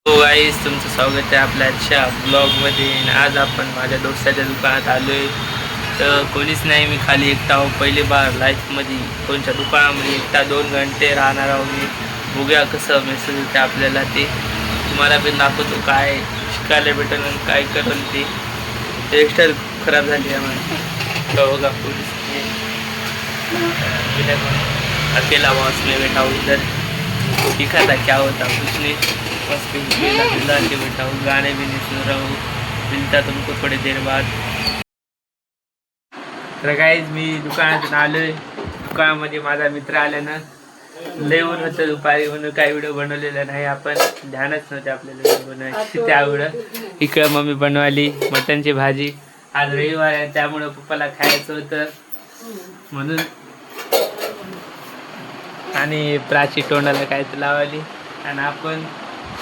हो गाईस, तुमचं स्वागत आहे आपल्या आजच्या ब्लॉगमध्ये. आज आपण माझ्या दोस्ताच्या दुकानात आलो आहे. तर कोणीच नाही, मी खाली एकटा आहो. पहिली बार लाईफमध्ये कोणत्या दुकानामध्ये एकटा 2 घंटे राहणार आहो मी. बघूया कसं मेसेज होते आपल्याला, ते तुम्हाला पण दाखवतो. काय शिकायला भेटेल आणि काय करेल ते. हेअरस्टाईल खराब झाली आहे म्हणून तो बघा. पोलीस अकेला बॉस में बैठा हूँ इधर, दिखा था क्या होता कुछ नहीं, बस पिला के बैठा हूँ, गाने भी नहीं सुन रहा हूँ, मिलता तुमको थोड़ी देर बाद. तर गाईज मी दुकानातून आलो आहे. दुकानामध्ये माझा मित्र आल्यानं लय ऊन होतं दुपारी, म्हणून काही व्हिडिओ बनवलेला नाही. आपण ध्यानच नव्हते आपल्याला व्हिडिओ बनवायची. त्यामुळं इकडं मम्मी बनवाली मटनची भाजी. आज रविवार आहे त्यामुळं पप्पाला खायचं होतं म्हणून. आणि प्राची तोंडाला काय तर लावली. आणि आपण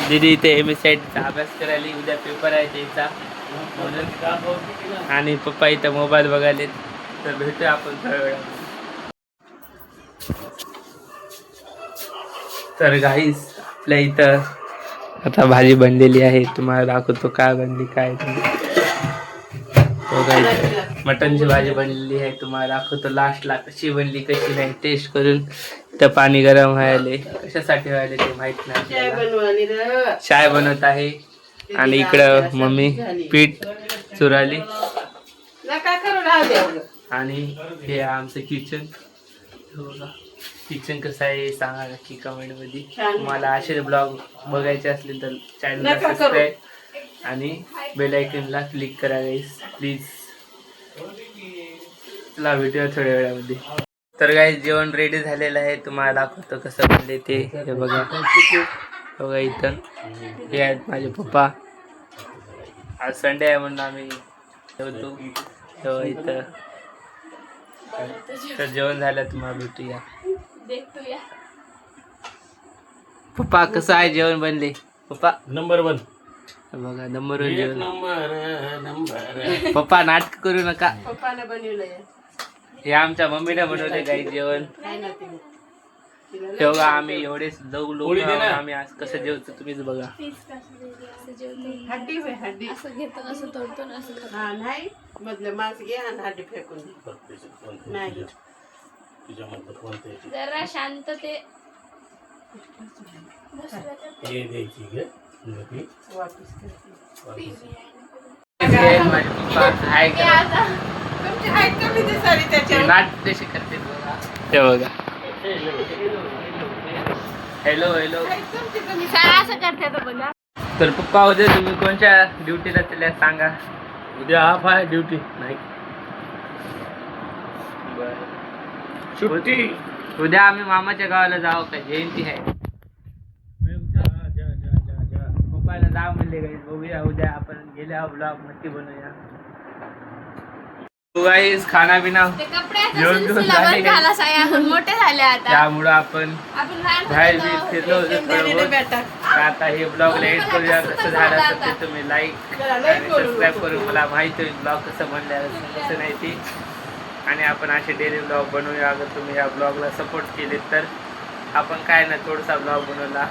दिदी इथे MSCITचा अभ्यास करायला, उद्या पेपर आहे त्याचा म्हणून. आणि पप्पा इथं मोबाईल बघायले. तर भेटूया आपण थोड्या वेळात. तर गाईस आपल्या इथं आता भाजी बनलेली आहे, तुम्हाला दाखवतो काय बनली काय नाही. मटनची भाजी बनलेली आहे, तुम्हाला दाखवतो लास्टला कशी बनली कशी नाही टेस्ट करून. तर पाणी गरम व्हायले, कशासाठी व्हायले ते माहित नाही. चाय बनवत आहे. आणि इकडं मम्मी पीठ चुराली. आणि हे आमचं किचन. किचन कसं आहे सांगा नक्की कमेंट मध्ये. तुम्हाला असे ब्लॉग बघायचे असले तर चॅनलला सबस्क्राईब आणि बेल आयकॉनला क्लिक करा गाईस प्लीज. चला भेटूया थोड्या वेळामध्ये. तर गाईस जेवण रेडी झालेलं आहे, तुम्हाला दाखवतो कसं बनले ते. हे बघा बघा इथं हे आहेत माझे पप्पा. आज संडे आहे म्हणून आम्ही ठेवतो तेव्हा इथं. तर जेवण झालं, तुम्हाला भेटूया. पप्पा कसं आहे जेवण बनले पप्पा? नंबर 1 बघा नंबर 1 जेवण. पप्पा नाटक करू नका. पप्पाने बनवलंय. हे आमच्या मम्मीने बनवले काही जेवण. तेव्हा आम्ही एवढेच लोक आम्ही आज कसं जेवतो तुम्हीच बघा. हड्डी होय हड्डी असं घेतो असं तोडतो ना असं. हा नाही मधलं मांस घे आणि हड्डी फेकून दे. नाही जरा शांत ते वापस करते. माझे पप्पा आहे का तुमची हाईट कमी दिसाली त्याच्यावर. नाटक कशी करते बघा. ते बघा हॅलो हॅलो. तुमची कमी असं करते तर बघा. तर पप्पा उद्या तुम्ही कोणत्या ड्युटीला चालल्या सांगा. उद्या हाफ आहे ड्युटी नाही सुट्टी. उद्या आम्ही मामाच्या गावाला जाऊ का, जयंती आहे. पप्पाला जा म्हणले गाईस. बघूया उद्या आपण गेल्या ब्लॉग नक्की बनवूया. गाईस खाना पिना ते कपड्याचा जेवण सिलसिला झाले बंद का? झाला साया, आपण मोठे झाले आता. त्यामुळं आपण आपण लहान बाहेर होतो. बी फिरलो होतो थोडं बहुत. आता हे ब्लॉग एड करूया. कसं झालं असेल ते तुम्ही लाईक आणि सबस्क्राईब करून मला माहिती होईल ब्लॉग कसं बनलं कसं नाही ते. आणि आपण असे डेली ब्लॉग बनवूया. अगर तुम्ही या ब्लॉगला सपोर्ट केले तर आपण काय ना थोडासा ब्लॉग बनवला